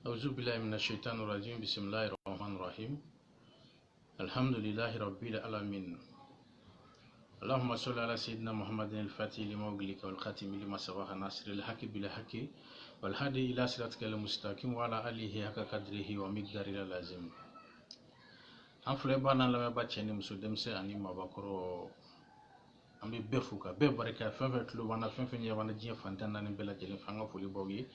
أعوذ بالله من الشيطان الرجيم بسم الله الرحمن الرحيم الحمد لله رب العالمين اللهم صل على سيدنا محمد الفاتح لما أغلق والخاتم لما سبق ناصر الحق بالحق والهادي إلى صراطك المستقيم وعلى آله حق قدره ومقداره العظيم أنفلبانا لما باتشني مسودمسي أني مباكرو ambe befuka be baraka fenfe tulu wana fenfe nya wana jia fantana ni bela jeli fanga fuli bogi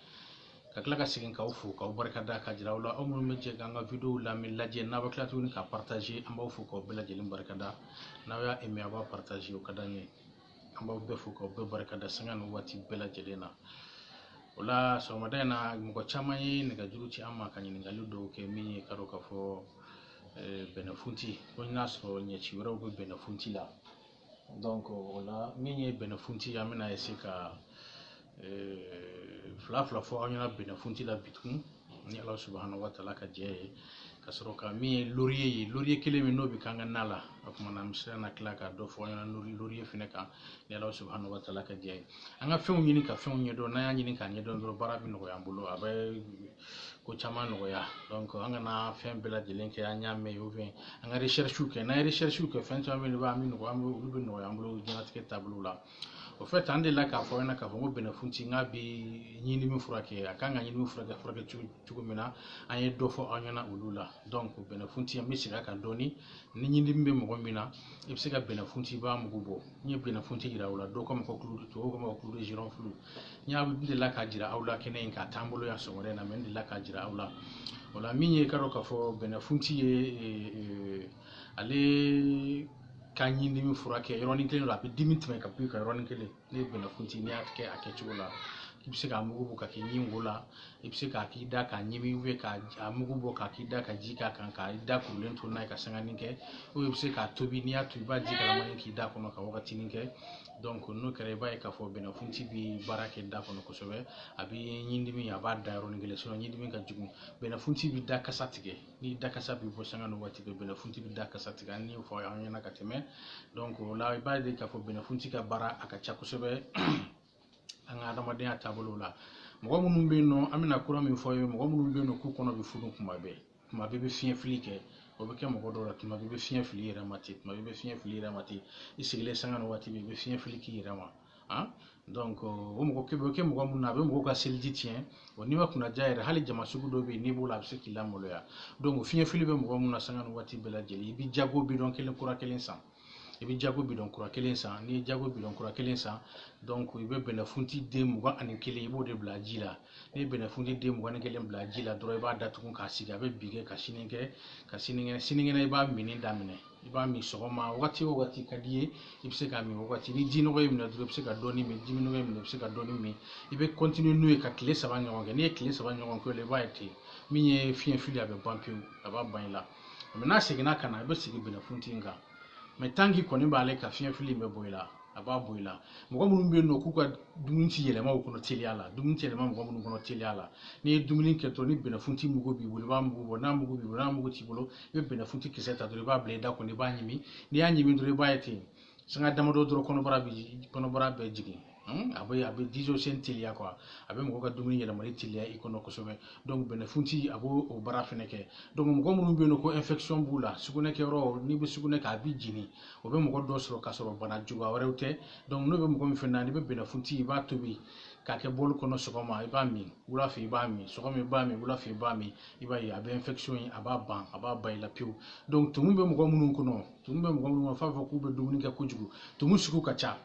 kakla ka sigin ka ufu ka baraka da ka jira wala amul meje ganga video la min laje na bakla tuni ka partager amba ufu ko bela jeli baraka da na ya emi aba partager o kadani amba befuka be baraka da sangan wati bela jeli na wala so madana mko chama yi ni ga juruci amma kan ni ga ludo ke mi karo ka fo benefunti ko naso nya chiwro go benefunti la donc wala minye benefunti amina esika fla fo anyana benefunti la bitun ni Allah subhanahu wa ta'ala ka je kasroka mi laurier kele mi nobi kanga nala akuma na misra na klaka do fo anyana laurier fineka ni Allah subhanahu wa ta'ala ka je anga fon yini ka fon nyedo na yini ka nyedo do barabi no yambulo abe ko chama no ya donc anga na fen bela de lenke anya me yoven anga recherche ke na recherche ke fen chama me ba mi no ambu lubi no yambulo jinatike tableau la au fait ande la ka fo na ka fo benefunti ngabi nyini mi furake akanga nyini mi furake chugumina anye do fo anyana ulula donc benefunti mi sira ka doni ni nyindi mbe mo gombina ibsika benefunti ba mugubo nye benefunti ira ula do ko ko kulu to ko ko kulu jiron flu nya bi la ka jira aula kene ka tambulo ya so na men la ka jira aula wala minye karo ka fo benefunti ale kanyindi mi furake ironi kele la bi dimitme ka pu ka ironi kele le benefunti ni atke akechula ibsika mugubo ka kinyingola ibsika akida ka nyimi we ka amugubo ka kida ka jika kan ka ida ku lento na ka sanga ninke o ibsika tobi ni atu ba jika la mani kida kono ka wakati ninke donc no kare ba ka fo benefunti bi barake da kono ko sobe abi nyindi mi aba da ironi kele so nyindi mi ka jugu benefunti bi da kasatige ni da kasabi bo sanga no wati be benefunti bi da kasatige ni fo yana ka teme donc la ba de ka fo benefunti ka bara aka chako sobe anga adamaden tabolo la mogo munun be no amina kura min foye mogo munun be no ku kono be funu kuma be fiyen filike o be ke mogo do la kuma be fiyen fili yera mati kuma be fiyen fili yera mati isigile sanga no wati be fiyen filiki yera ma donc o mogo ke mogo munna be mogo ka selji tien o ni wa kuna jaire hali jama sugu do be ni bola be se kila molo ya donc fiyen fili be mogo munna sanga no wati be la jeli bi jago bi don kelen kura kelen san ibi jago bidon kura kelen san ni jago bidon kura kelen san donc ibe benefunti de muga ani kelen ibo de blajila ni benefunti de muga ni kelen blajila doro iba datukun ka siga be bige ka sininge na iba mini damine iba mi sogoma wati kadiye ibse ka mi wati ni jino ko imna doro ibse ka doni mi jimino ko imna ibse ka doni mi ibe continue nuwe ka kile saba nyogon ni kile saba nyogon ko le ba ete mi ye fien fili abe bampi aba banila mais na sigina kana ibe sigi benefunti nga mais tangi koni bale ka fiyen fili me boyla aba boyla mogo munun be no ku ka dumunti yelema ko no teliala dumunti yelema mogo munun ko no teliala ni dumuni ke to ni benefunti mugo bi bulu ba mugo na mugo bi na mugo ti bulu be benefunti kiseta do ba ble da ko ni ba nyimi ni anyimi do ba yete sanga damado do kono bara be jigi abe dijo sen telia quoi abe mogo ka dumuni yelema ni telia ikono ko sobe donc benefunti abo o bara feneke donc mogo munun be no ko infection bula sugune ke ro ni be sugune ka bi jini o be mogo do soro ka soro bana juga warewte donc no be mogo mi fenna ni be benefunti ba tobi ka ke bol kono sogoma iba mi wula fi iba mi sogoma iba mi wula fi iba mi iba yi abe infection yi aba bayla piu donc tumu be mogo munun kono tumu be mogo munun fa fa ku be dumuni ke kujugu tumu suku kacha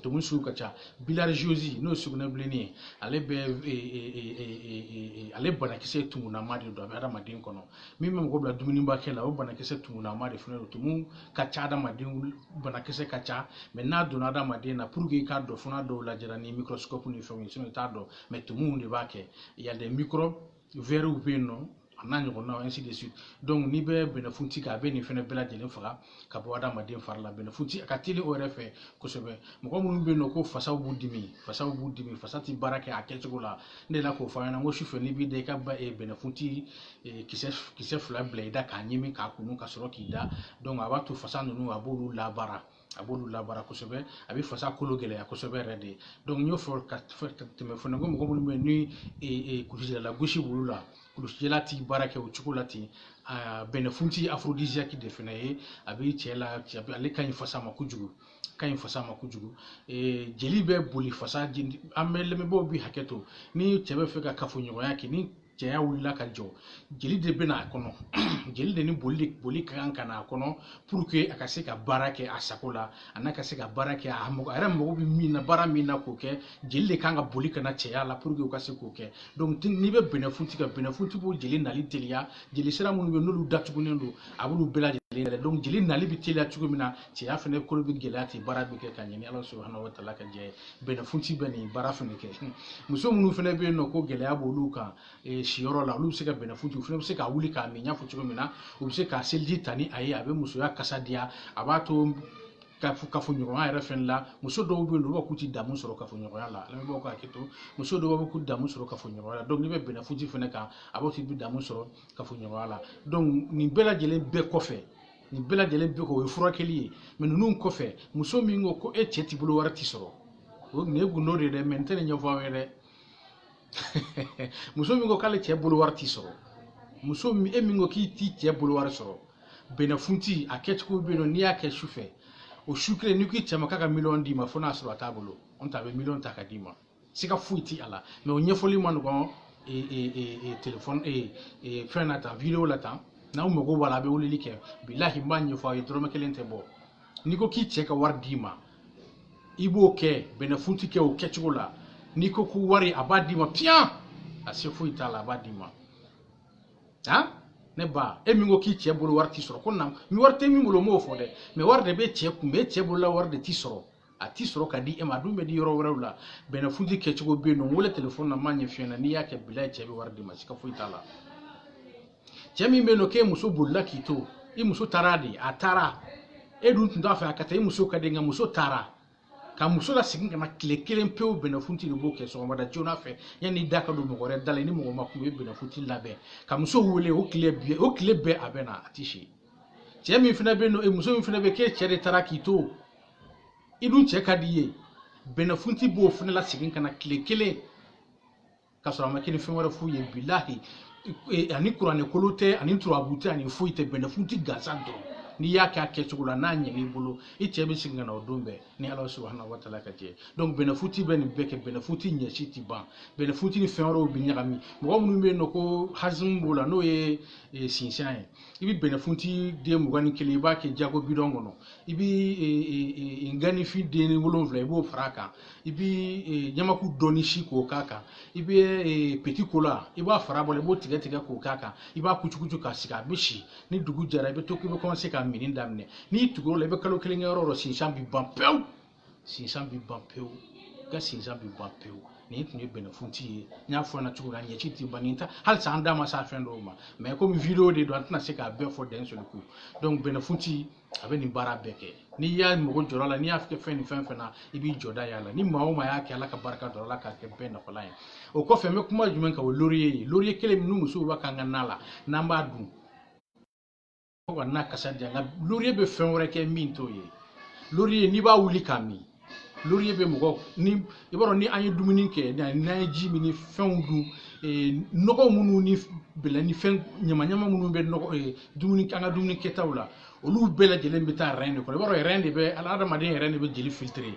tumu suku kacha bilharziose no suguna bleni ale be ale bana kise tumu na mari do be adamaden kono mi mem go bla dumuni ba kela o bana kise tumu na mari fune tumu kacha adamaden bana kise kacha mais na do na adamaden na pour que ka do funa do la jera ni microscope ni fo ni ta do mais tumu ne ba ke il y a des microbes vers ou beno ananyo ko na ainsi de suite donc ni be benefunti ka be ni fene bela jelen faga ka bo adamaden farla benefunti ka tili o refe ko sobe mo ko mun be no ko fasaw budimi fasati barake akechola ne la ko fa na mo shufe ni bi de ka ba e benefunti kise fla bleda ka nyimi ka kunu ka soro ki da donc abatu fasanu no abulu la bara abolu labara kosɛbɛ a bɛ fasa kolo gɛlɛya kosɛbɛ yɛrɛ de donc n y'o fɔ ka tɛmɛ fana ko mɔgɔ minnu bɛ ni kulusijala gosi bolo la kulusijala ti baara kɛ o cogo la ten bɛnɛfunti aphrodisiaque de fana ye a bɛ cɛ la ale ka ɲi fasa ma kojugu jeli bɛ boli fasa an bɛ lamɛnbaaw bi hakɛ to ni cɛ bɛ fɛ ka kafoɲɔgɔnya kɛ ni cɛya wulila ka jɔ jeli de bɛ n'a kɔnɔ jeli de ni boli ka kan ka n'a kɔnɔ pour que a ka se ka baara kɛ a sago la a n'a ka se ka baara kɛ a yɛrɛ mago bɛ min na baara min na k'o kɛ jeli de kan ka boli ka na cɛya la pour que u ka se k'o kɛ donc n'i bɛ bɛnɛfunti kan bɛnɛfunti b'o jeli nali teliya jeli sira minnu bɛ n'olu datugunen don a b'olu bɛɛ lajɛlen yɛrɛ donc jeli nali bɛ teliya cogo min na cɛya fana kolo bɛ gɛlɛya ten baara bɛ kɛ ka ɲɛ ni ala subahanahu wa taala ka jɛ bɛnɛfunti bɛ nin baara fana kɛ muso minnu fana bɛ yen nɔ ko gɛlɛya b'olu kan siyɔrɔ la olu bɛ se ka bɛnɛfunti u fana bɛ se ka wuli k'a min n y'a fɔ cogo min na u bɛ se ka seliji ta ni a ye a bɛ musoya kasa diya a b'a to kafoɲɔgɔnya yɛrɛ fɛnɛ la muso dɔw bɛ yen nɔ u b'a k'u ti damu sɔrɔ kafoɲɔgɔnya la lamɛnbaaw ka hakɛ to muso dɔw b'a fɔ k'u damu sɔrɔ kafoɲɔgɔnya la donc n'i bɛ bɛnɛfunti fɛnɛ kan a b'o k'i bɛ damu sɔrɔ kafoɲɔgɔnya la donc nin bɛɛ lajɛlen bɛɛ kɔfɛ nin bɛɛ lajɛlen bɛɛ kɔ o ye furakɛli ye mais ninnu kɔfɛ muso min ko ko e cɛ t'i bolo wari ti sɔrɔ o nin ye gundo de ye dɛ mais n tɛ nin ɲɛfɔ aw ye dɛ muso min ko k'ale cɛ bolo wari ti sɔrɔ muso min e min ko k'i t'i cɛ bolo wari sɔrɔ bɛnɛfunti a kɛcogo bɛ yen nɔ n'i y'a kɛ su fɛ o su kelen n'i k'i cɛ ma k'a ka miliyɔn d'i ma fo n'a sɔrɔ a t'a bolo on t'a bɛ miliyɔn ta ka d'i ma siga foyi ti a la mais o ɲɛfɔli ma nɔgɔn téléphone fɛn na tan vidéo la tan n'aw mago b'a la a bɛ weleli kɛ bilahi n b'a ɲɛfɔ aw ye dɔrɔmɛ kelen tɛ bɔ n'i ko k'i cɛ ka wari d'i ma i b'o kɛ bɛnɛfunti kɛ o kɛcogo la n'i ko ko wari a b'a d'i ma piyan a se foyi t'a la a b'a d'i ma ne ba e min ko k'i cɛ bolo wari ti sɔrɔ ko na mi wari tɛ min bolo m'o fɔ dɛ mais wari de bɛ cɛ kun bɛ cɛ bolo la wari de ti sɔrɔ a ti sɔrɔ ka di e ma a dun bɛ di yɔrɔ wɛrɛw la bɛnɛfunti kɛcogo bɛ yen nɔ n wele téléphone na n m'a ɲɛf'i ɲɛna n'i y'a kɛ bilahi cɛ bɛ wari d'i ma siga foyi t'a la cɛ min bɛ yen nɔ k'e muso bolila k'i to i muso taara de a taara e dun tun t'a fɛ a ka taa i muso ka di nka muso taara ka muso la segin ka na tile kelen pewu bɛnɛfunti de b'o kɛ sɔgɔmada joona fɛ yanni da ka don mɔgɔ wɛrɛ da la ni mɔgɔ ma kun bɛ bɛnɛfunti labɛn ka muso wele o tile bɛɛ a bɛ na a ti si cɛ min fana bɛ yen nɔ muso min fana bɛ k'e cɛ de taara k'i to i dun cɛ ka di i ye bɛnɛfunti b'o fana la segin ka na tile kelen ka sɔrɔ a ma kɛ ni fɛn wɛrɛ f'u ye bilahi ani kuranɛ kolo tɛ ani turabu tɛ ani foyi tɛ bɛnɛfunti gansan dɔrɔn n'i y'a kɛ a kɛcogo la n'a ɲɛn'i bolo i cɛ bɛ segin ka na o don bɛɛ ni ala subahanahu wa taala ka jɛ donc bɛnɛfunti bɛ nin bɛɛ kɛ bɛnɛfunti ɲɛsi ti ban bɛnɛfunti ni fɛn wɛrɛw bɛ ɲagami mɔgɔ minnu bɛ yen nɔ ko hazimu b'o la n'o ye sinsan ye i bɛ bɛnɛfunti den 21 i b'a kɛ jago bidɔn kɔnɔ i bɛ ganifin den 7 i b'o fara a kan i bɛ ɲamaku dɔɔni si k'o k'a kan i bɛ petit cola i b'a fara bɔ i b'o tigɛ tigɛ k'o k'a kan i b'a kucukucu k'a sigi a bɛ si ni dugu jɛra i bɛ to k'i bɛ commencer ka mini daminɛ n'i tugura o la i bɛ kalo kelen kɛ yɔrɔ o yɔrɔ sinsan bɛ ban pewu sinsan bɛ ban pewu i ka sinsan bɛ ban pewu nin tun ye bɛnɛfunti ye n y'a fɔ ɲɛna cogo min na ɲɛci ti ban nin ta halisa an da ma s'a fɛn dɔw ma mais komi vidéo de don an tɛna se k'a bɛɛ fɔ d'un seul coup donc bɛnɛfunti a bɛ nin baara bɛɛ kɛ n'i y'a mago jɔra a la n'i y'a kɛ fɛn ni fɛn fɛn na i b'i jɔda y'a la ni maa o maa y'a kɛ ala ka barika dɔrɔn ala k'a kɛ bɛɛ nafalan ye o kɔfɛ n bɛ kuma jumɛn kan o laurier ye laurier kelen min ni musow b'a k'an ka na la n'an b'a dun fo ka na kasa diya nka laurier bɛ fɛn wɛrɛ kɛ min t'o ye laurier n'i b'a wuli k'a min laurier bɛ mɔgɔ ni i b'a dɔn ni an ye dumuni kɛ n'an ye ji min ni fɛnw dun nɔgɔ minnu ni bɛlɛ ni fɛn ɲama-ɲama minnu bɛ nɔgɔ dumuni an ka dumuni kɛtaw la olu bɛɛ lajɛlen bɛ taa rein de kɔnɔ i b'a dɔn rein de bɛ adamaden rein de bɛ jeli filtrer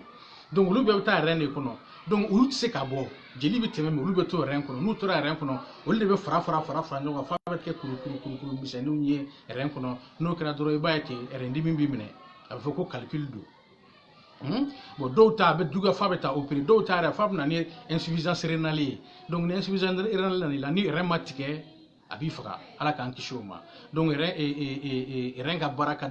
donc olu bɛɛ bɛ taa rein de kɔnɔ donc olu tɛ se ka bɔ jeli bɛ tɛmɛ mais olu bɛ to rein kɔnɔ n'u tora rein kɔnɔ olu de bɛ fara ɲɔgɔn kan f'a bɛ kɛ kurukuru misɛnninw ye rein kɔnɔ n'o kɛra dɔrɔn i b'a ye ten rein dimi b'i minɛ a bɛ fɔ ko calcul don bon dɔw ta a bɛ juguya f'a bɛ taa opérer dɔw ta yɛrɛ f'a bɛ na ni insuffisance rénale ye donc ni insuffisance rénale nana i la ni rein ma tigɛ a b'i faga ala k'an kisi o ma donc rein ka baara ka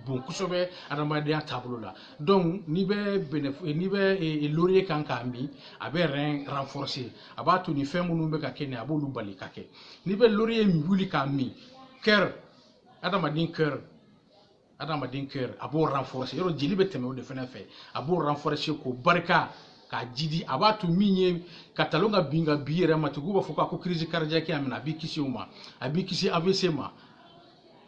bon kosɛbɛ adamadenya taabolo la donc n'i bɛ laurier kan k'a min a bɛ rein renforcer a b'a to ni fɛn minnu bɛ ka kɛ nin a b'olu bali ka kɛ n'i bɛ laurier wuli k'a min cœur adamaden cœur a b'o renforcer yɔrɔ jeli bɛ tɛmɛ o de fana fɛ a b'o renforcer k'o barika k'a jidi a b'a to min ye ka talon ka bin ka bi yɛrɛ ma tugu b'a fɔ ko crise cardiaque a minɛ a b'i kisi o ma a b'i kisi AVC ma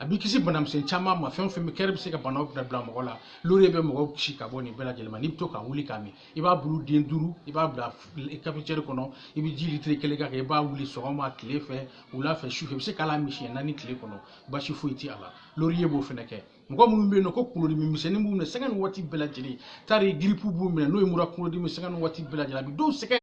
abi kisi banam sen chama ma fen fen kerbe se ka banaw da bla mo la lori be mo kisi ka boni bela jelma ni to ka wuli kami iba bulu den duru iba bla capitaine kono ibi jili tre kele ka iba wuli so ma kle fe wula fe shu fe se kala mishi na ni kle kono ba shi fuiti ala lori bo feneke ngo mun be no ko kulori mi miseni mu ne segan wati bela jeli tari gripu bu mi no imura kulori mi segan wati bela jela bi do seke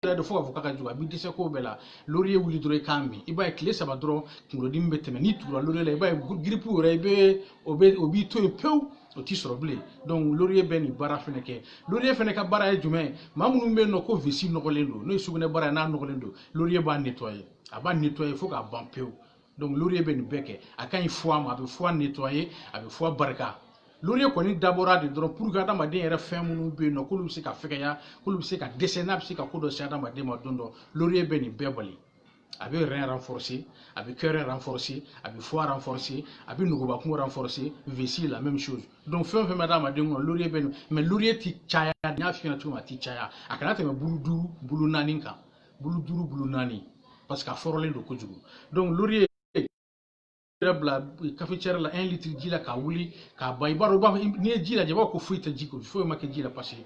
de fo avocat ka juga bi dise ko bela lori wuli dro kambi iba kle saba dro kulori mi beteme ni tura lori la iba gripu re be obi to pew o ti soro ble donc lori be ni bara feneke lori feneka bara e jume mamunu be no ko visi no golendo no sugune bara na no golendo lori ba nettoyer aba nettoyer fo ka ban pew donc lori be ni beke akan fois ma be fois nettoyer abe fois barka lori ko ni dabora de dron pour ga dama den yere fin munu be no ko lu se ka fekaya ko lu se ka desena se ka ko do se dama de ma dondo lori be ni bebali abe rein renforcé abe cœur renforcé abe foie renforcé abe nugoba ko renforcé vessie la même chose donc fin madame de lori be mais lori ti chaya nya fi na tuma ti chaya akana te me bulu duru bulu nani ka bulu duru bulu nani parce que forole do ko jugu donc lori bla cafetière la 1 litre jila ka wuli ka bay baro ba ni jila je ba ko fuita jiko fo ma ke jila passé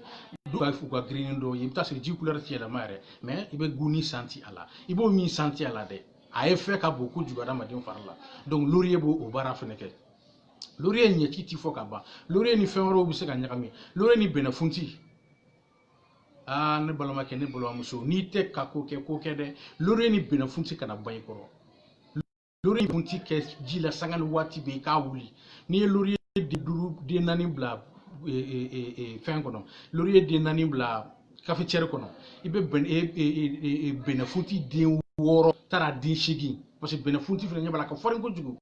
do ka fu ko green do yimta se jiku la ti la mare mais ibe guni santi ala ibo mi santi ala de a effet ka beaucoup du gada madin farla donc laurier bo o bara feneke laurier ni ti fo ka ba laurier ni fenro bu se ka nyakami laurier ni benafunti ne baloma ke ne bolo muso ni te ka ko ke de laurier ni benafunti kana bay ko lori bunti ke jila sangan wati be ka wuli ni lori de duru de nani bla fin kono lori de nani bla cafetière kono ibe ben benafunti de woro tara din shigi parce que benafunti fena nyabala ka foren ko jugu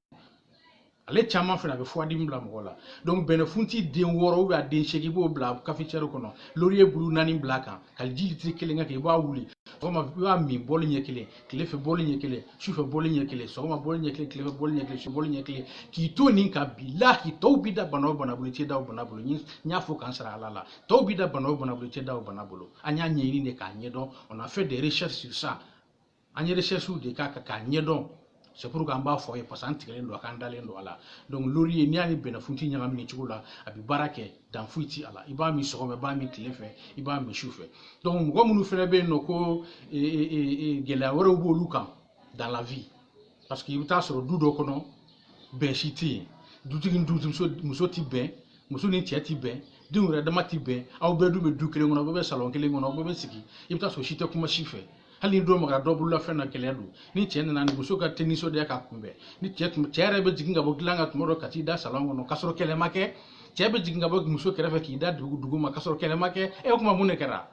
ale chama fena be fo adim bla mo la donc benafunti de woro wa de shigi bo bla cafetière kono lori bulu nani bla kan kal jili tri kelenga ke ba wuli Sogoma wa mi boli nyekele klefe boli nyekele shufe boli nyekele sogoma boli nyekele klefe boli nyekele shufe boli nyekele ki to ninka billahi tawbida bano bana buliti daw bana bulu nya fo kansara alala tawbida bano bana buliti daw bana bulu anya nyeri ne ka nyedo on a fait des recherches sur ça anya recherche de ka nyedo c'est pour qu'on va foyer parce que ndo akandale ndo ala donc lori ni ani benafunti nyama mi chukula abi barake dan fuiti ala iba mi sogome ba mi klefe iba mi shufe donc ngo munu fere be no ko gela woro bo luka dans la vie parce que ibta soro dudo kono ben shiti dutigin dutum so muso ti ben muso ni tiati ben dun re dama ti ben aw be du be du kele ngono be salon kele ngono be siki ibta so shite kuma shife hali do maga do bulla fena keledu ni tienne nan muso ka teniso de ka kumbe ni tiere be jiginga bo glanga tumoro kati da salon ngono kasoro kele make tiebe jiginga bo muso kere fe ki da dugu ma kasoro kele make e kuma mune kera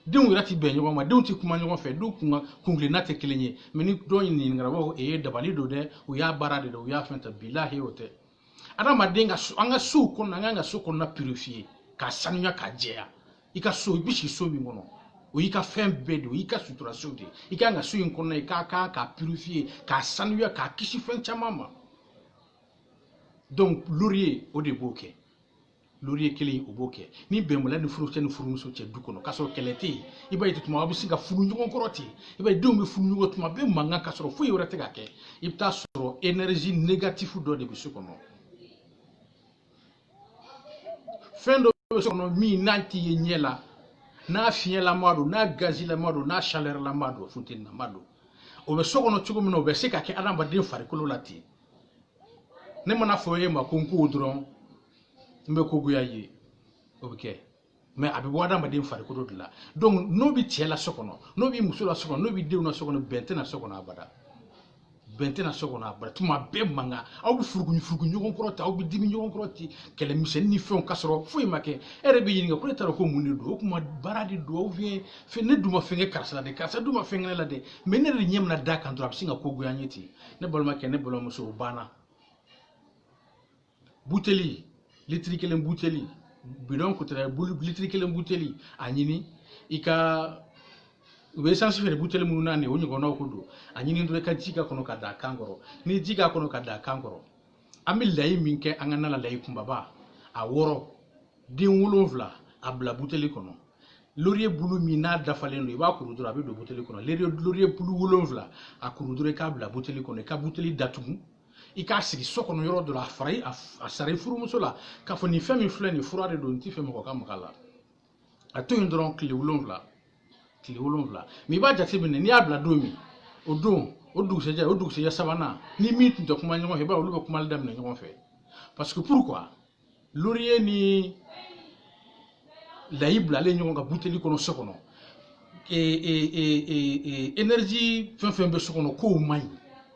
dun wirati be nyogo ma dun ti kuma nyogo fe du kuma kungle na te kelenye meni do ni ngara bo e dabali do de u ya barade do ya fenta billahi ote ada madenga anga su ko na anga su ko na purifier ka sanya ka jea ika so bishi so mi ngono o ika fem bedo ika suturation de ika nga su yin ko na ka purifier ka sanya ka kishi fen chamama donc laurier o de boke laurier kele o boke ni bemola ni furu chen furu so che dukono kaso kelete iba yitu tuma abu singa furu nyugo koroti iba dum furu nyugo tuma be manga kasoro fu yorete gake ibta soro énergie négative do de bisukono fendo sono mi nanti yenyela na fien la mado na gazi la mado na chaleur la mado funtin na mado o be sokono chugo mino be sika ke adamba din fari ko lati ne mana foye ma konko dron mbe ko guyaye ok mais abi wada ma din fari ko do la donc no bi tiela sokono no bi musula sokono no bi dewna sokono bentena sokono abada bentena sokono abada tuma be manga aw bi furugu nyugo korota aw bi dimi nyugo koroti kele misen ni fon kasoro foy make ere be yinga ko tara ko munni do kuma baradi do vien fe ne duma fenge karsala de karsa duma fenge la de menere nyemna da kan drap singa ko guyanyeti ne bol make ne bol muso bana buteli litri kelen buteli bidon ko tara litri kelen buteli anyini ika we sansi fere buteli mu nane woni ko no ko do anyini ndo ka jiga kono ka da kangoro ni jiga kono ka da kangoro amil lay minke angana la lay kumbaba a woro din wolonvla abla buteli kono laurier bulu mina dafalen do iba ko rudura be do buteli kono laurier bulu wolonvla a ko rudura ka abla buteli kono ka buteli datugu i k'a sigi so kɔnɔ yɔrɔ dɔ la a fara a sara i furumuso la k'a fɔ nin fɛn min filɛ nin fura de don n tɛ fɛ mɔgɔ ka maga la a to yen dɔrɔn tile 7 mais i b'a jateminɛ n'i y'a bila don min o don o dugusɛjɛ sabanan ni min tun tɛ kuma ɲɔgɔn fɛ i b'a olu bɛ kumali daminɛ ɲɔgɔn fɛ parce que pourquoi Laurier ni Layi bilalen ɲɔgɔn ka buteli kɔnɔ so kɔnɔ énergie fɛn bɛ so kɔnɔ k'o man ɲi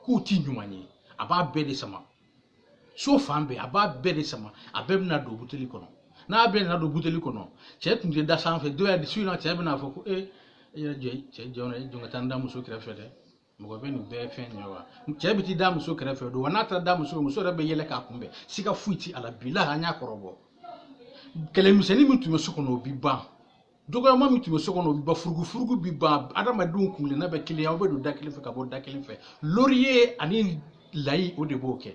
k'o ti ɲuman ye a b'a bɛɛ de sama so fan bɛɛ a b'a bɛɛ de sama a bɛɛ bɛna don buteli kɔnɔ n'a bɛɛ nana don buteli kɔnɔ cɛ tun tɛ da sanfɛ dɔw y'a su in na cɛ bɛna fɔ ko e cɛ jɔn ka taa n da muso kɛrɛfɛ dɛ mɔgɔ bɛ nin bɛɛ fɛn ɲɛ wa cɛ bɛ t'i da muso kɛrɛfɛ don wa n'a taara da muso yɛrɛ bɛ yɛlɛ k'a kunbɛn siga foyi ti a la bilahi an y'a kɔrɔbɔ kɛlɛmisɛnnin min tun bɛ so kɔnɔ o bi ban dɔgɔyama min tun bɛ so kɔnɔ o bi ban furugufurugu bi ban adamadenw kunkilenna bɛ kelen aw bɛ don da kelen fɛ ka bɔ da kelen fɛ Laurier ani Layi o de b'o kɛ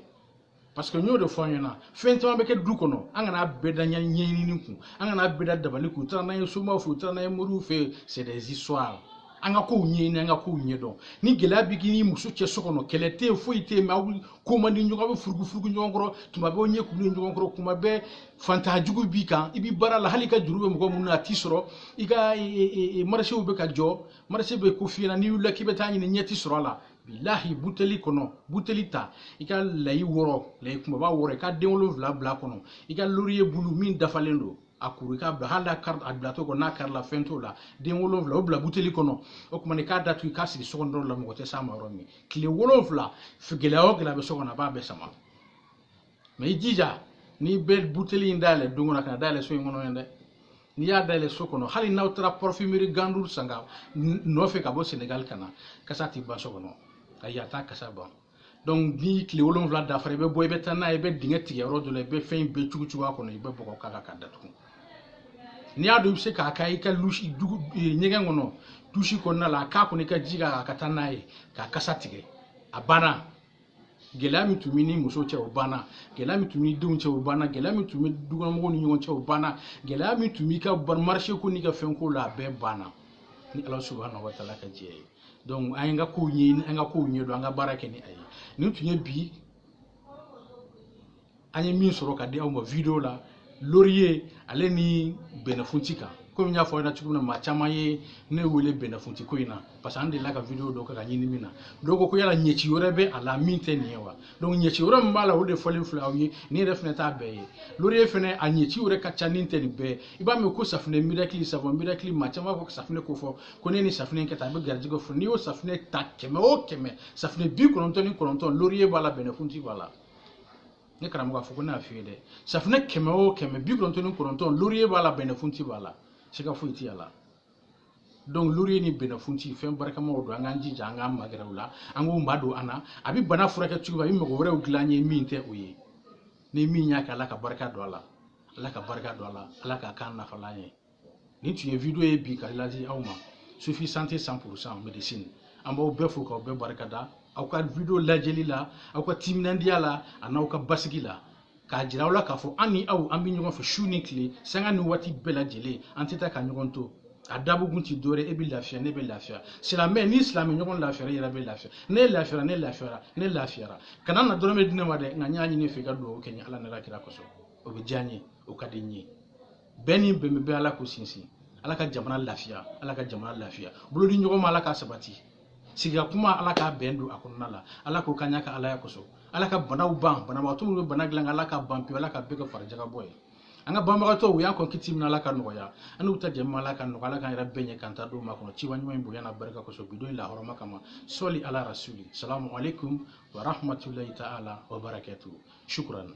parce que n y'o de fɔ an ɲɛna fɛn caman bɛ kɛ du kɔnɔ an kana bɛɛ da ɲɛɲini kun an kana bɛɛ da dabali kun u taara n'an ye somaw fɛ u taara n'an ye moriw fɛ c'est des histoires an ka kow ɲɛɲini an ka kow ɲɛdɔn ni gɛlɛya bɛ k'i ni muso cɛ so kɔnɔ kɛlɛ tɛ yen foyi tɛ yen mais aw ko man di ɲɔgɔn aw bɛ furugufurugu ɲɔgɔn kɔrɔ tuma bɛɛ aw ɲɛ kurulen ɲɔgɔn kɔrɔ tuma bɛɛ fantajugu b'i kan i bɛ baara la hali i ka juru bɛ mɔgɔ minnu na a t'i sɔrɔ i ka marché bɛ ka jɔ marché bɛ ko f'i ɲɛna n'i wulila k'i bɛ taa ɲini ɲɛ t'i sɔrɔ a la bilahi buteli kɔnɔ buteli ta i ka Layi layi kumaba wɔrɔ i ka den 7 bila kɔnɔ i ka Laurier bulu min dafalen don a kuru i k'a bila hali a bilatɔ kɔ n'a karila fɛn t'o la den 7 o bila buteli kɔnɔ o tuma i k'a datugu i k'a sigi so kɔnɔ dɔrɔn la mɔgɔ tɛ s'a ma yɔrɔ min tile 7 gɛlɛya o gɛlɛya bɛ so kɔnɔ a b'a bɛɛ sama mais i jija n'i bɛ buteli in dayɛlɛ don kɔnɔ kana dayɛlɛ so in kɔnɔ yen dɛ n'i y'a dayɛlɛ so kɔnɔ hali n'aw taara parfumerie gandour san ka nɔfɛ ka bɔ Sénégal ka na kasa t'i ban so kɔnɔ ayi a t'a kasa ban donc ni tile 7 dafara i bɛ bɔ i bɛ taa n'a ye i bɛ dingɛ tigɛ yɔrɔ dɔ la i bɛ fɛn bɛɛ cugu a kɔnɔ i bɛ bɔgɔ k'a kan ka datugu n'i y'a dɔn i bɛ se k'a kɛ i ka ɲɛgɛn kɔnɔ douche kɔnɔna la a k'a kɔnɔ i ka ji k'a ka taa n'a ye k'a kasa tigɛ a banna gɛlɛya min tun b'i ni muso cɛ o banna gɛlɛya min tun b'i denw cɛ o banna gɛlɛya min tun bɛ dukɔnɔmɔgɔw ni ɲɔgɔn cɛ o banna gɛlɛya min tun b'i ka marché ko n'i ka fɛn ko la a bɛɛ banna ni Ala subahanahu wa taala ka jɛ ye donc an ka kow ɲɛɲini an ka kow ɲɛdɔn an ka baara kɛ ni a ye nin tun ye bi an ye min sɔrɔ ka di aw ma video la Laurier ale ni Bɛnɛfunti kan komi n y'a fɔ aw ɲɛna cogo min na maa caman ye ne wele Bɛnɛfunti ko in na parce que an delila ka video dɔ kɛ ka ɲini min na dɔw ko yala ɲɛci wɛrɛ bɛ a la min tɛ nin ye wa donc ɲɛci wɛrɛ min b'a la o de fɔlen filɛ aw ye nin yɛrɛ fɛnɛ t'a bɛɛ ye Laurier fɛnɛ a ɲɛci wɛrɛ ka ca ni tɛ nin bɛɛ i b'a mɛn ko safunɛ miracle savon miracle maa caman b'a fɔ safunɛ ko fɔ ko ne ni safunɛ kɛ tan a bɛ garijɛgɛ fɔ n'i y'o safunɛ ta 100 o 100 safunɛ 99 Laurier b'a la Bɛnɛfunti b'a la ne karamɔgɔ a fɔ ko ne y'a f'i ye dɛ safunɛ 100 o 100 99 Laurier b'a la Bɛnɛfunti b'a la siga foyi t'i a la donc Laurier ni Bɛnɛfunti fɛn barikamaw don an k'an jija an k'an magɛrɛ u la an k'u ma don an na a bɛ bana furakɛ cogo min a bɛ mɔgɔ wɛrɛw dilan ye min tɛ o ye ni min y'a kɛ Ala ka barika don a la Ala ka barika don a la Ala k'a k'an nafalan ye nin tun ye video ye bi ka ladi aw ma Sufi santé 100% médecine an b'aw bɛɛ fo k'aw bɛɛ barikada aw ka video lajɛli la aw ka timinandiya la a n'aw ka basigi la k'a jira aw la k'a fɔ an ni aw an bɛ ɲɔgɔn fɛ su ni tile sanga ni waati bɛɛ lajɛlen an tɛ taa ka ɲɔgɔn to a dabukun ti dɔwɛrɛ e bɛ lafiya ne bɛ lafiya silamɛ ni silamɛ ɲɔgɔn lafiyara i yɛrɛ bɛ lafiya ne lafiyara ne lafiyara kana na dɔrɔn bɛ di ne ma dɛ nka n y'a ɲini fɛ i ka dugawu kɛ n ye Ala n'Ala kira kosɔn o bɛ diya n ye o ka di n ye bɛɛ ni bɛn bɛ Ala ko sinsin Ala ka jamana lafiya Ala ka jamana lafiya bolodi ɲɔgɔn ma Ala ka sabati sigira kuma Ala ka bɛn don a kɔnɔna la Ala k'o ka ɲa ka Ala ya kosɔn Ala ka banaw ban banabagatɔ minnu bɛ bana dilan Ala ka ban pewu Ala ka bɛɛ kɛ farijagabɔ ye an ka banbagatɔw u y'an kɔn kiti min Ala ka nɔgɔya an n'u ta jɛma Ala ka nɔgɔya Ala k'an yɛrɛ bɛɛ ɲɛ k'an ta don ma kɔnɔ ciwa ɲuman in bonya n'a barika kosɔn bidon in lahɔrɔma kama sɔli ala rasuli salamu alaikum wa rahmatulahi ta'ala wa barakatuh shukran